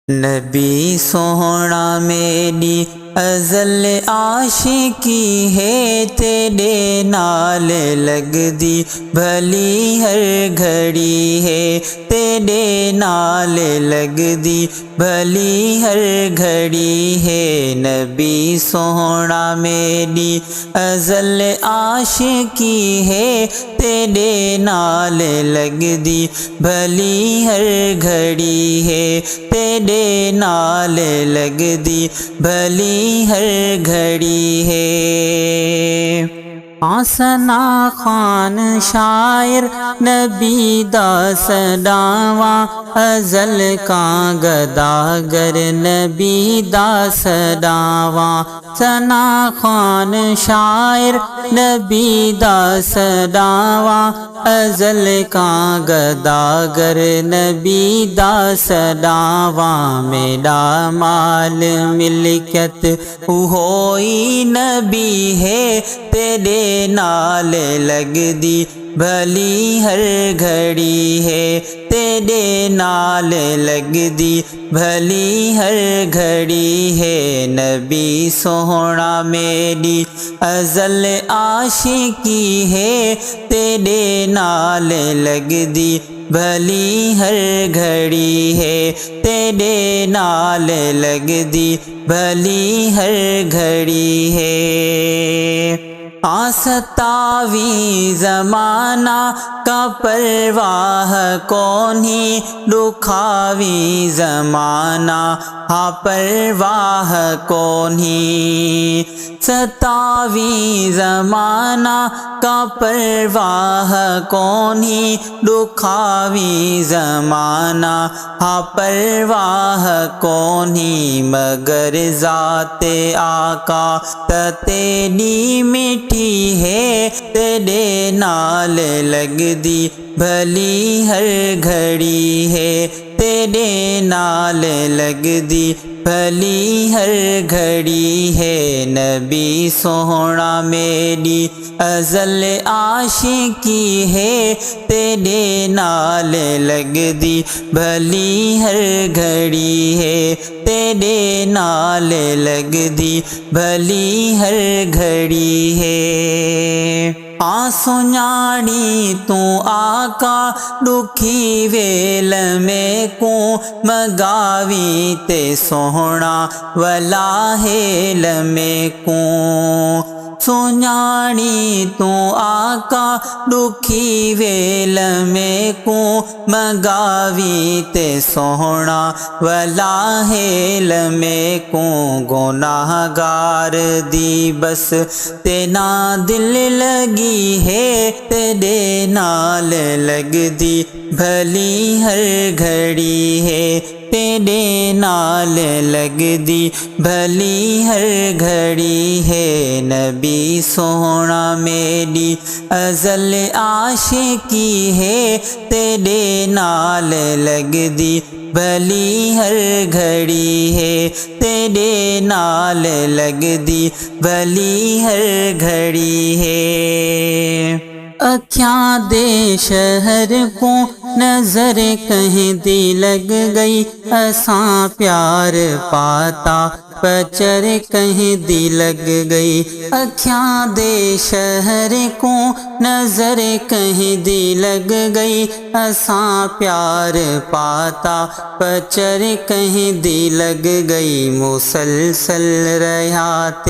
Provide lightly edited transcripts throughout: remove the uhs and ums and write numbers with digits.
نبی سونا میری ازل عاشقی ہے، تیرے نال لگ دی بھلی ہر گھڑی ہے، تیرے نال لگ دی بھلی ہر گھڑی ہے۔ نبی سونا میری ازل عاشقی ہے، تیرے نال لگ دی بھلی ہر گھڑی ہے، تیرے نال لگ دی بھلی ہر گھڑی ہے۔ ثنا خان شاعر نبی دا سڈاواں، ازل کا گداگر نبی دا سڈاواں۔ ثنا خان شاعر نبی دا سڈاواں، ازل کا گداگر نبی دا سڈاواں۔ میرا مال ملکت ہوئی نبی ہے، تیرے نال لگ دی بھلی ہر گھڑی ہے، تیرے نال لگ دی بھلی ہر گھڑی ہے۔ نبی سونا میری ازل عاشقی ہے، تیرے نال لگ دی بھلی ہر گھڑی ہے، تیرے نال لگ دی بھلی ہر گھڑی ہے۔ 27 زمانہ کا پرواہ کونہی، دکھاوی زمانہ ہاں پرواہ کونہی۔ 27 زمانہ کا پرواہ کونہی، دکھاوی زمانہ ہاں پرواہ کونہی۔ مگر ذات آقا تیری میٹھی ہے، تیرے نال لگ دی بھلی ہر گھڑی ہے، تیرے نال لگ دی بھلی ہر گھڑی ہے۔ نبی سونا میری ازل عاشقی ہے، تیرے نال لگ دی بھلی ہر گھڑی ہے، تیرے نال لگ دی بھلی ہر گھڑی ہے۔ سنیاڑی تو آقا دکھی ویل میں کو، مگاوی تے سونا ولا ہیل میں کو۔ سنیاڑی تو آقا دکھی ویل میں کو، مگاوی تے سونا ولا ہیل میں کو۔ گناہگار دی بس تینا دل لگی ہے، تیرے نال لگ دی بھلی ہر گھڑی ہے، تیرے نال لگ دی بھلی ہر گھڑی ہے۔ نبی سونا میری ازل عاشقی ہے، تیرے نال لگ دی بھلی ہر گھڑی ہے، تیرے نال لگ دی بھلی ہر گھڑی ہے۔ اکھیاں دے شہر کو نظر کہیں دی لگ گئی، اساں پیار پاتا پچر کہیں دی لگ گئی۔ اکھیاں دے شہر کو نظر کہیں دی لگ گئی، اساں پیار پاتا پچر کہیں دی لگ گئی۔ مسلسل ریات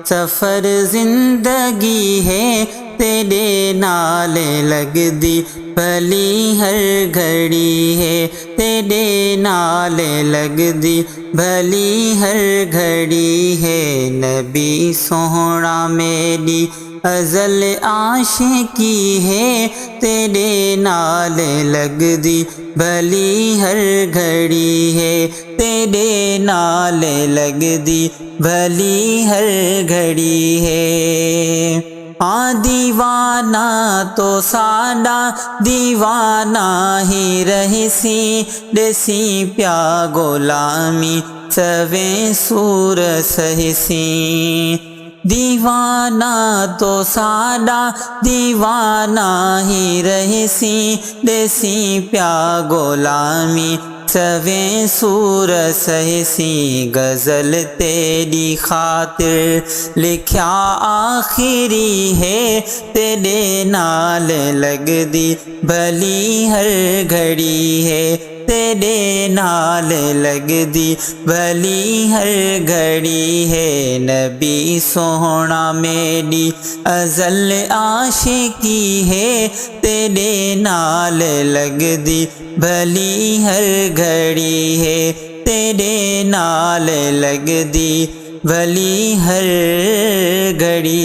سفر زندگی ہے، تیرے نال لگ دی بھلی ہر گھڑی ہے، تیرے نال لگ دی بھلی ہر گھڑی ہے۔ نبی سونا میری ازل عاشقی ہے، تیرے نال لگ دی بھلی ہر گھڑی ہے، تیرے نال لگ دی بھلی ہر گھڑی ہے۔ دیوانہ تو ساڈا دیوانہ ہی رہسی، دسی پیا غلامی سویں سور سہسی۔ دیوانہ تو ساڈا دیوانہ ہی رہسی، دیسی پیا غلامی سویں سور سہسی غزل تیری خاطر لکھیا آخری ہے تیرے نال لگ دی بھلی ہر گھڑی ہے تیرے نال لگ دی بھلی ہر گھڑی ہے نبی سوہنا میری ازل عاشقی ہے تیرے نال لگ دی بھلی ہر گھڑی ہے تیرے نال لگ دی بھلی ہر گھڑی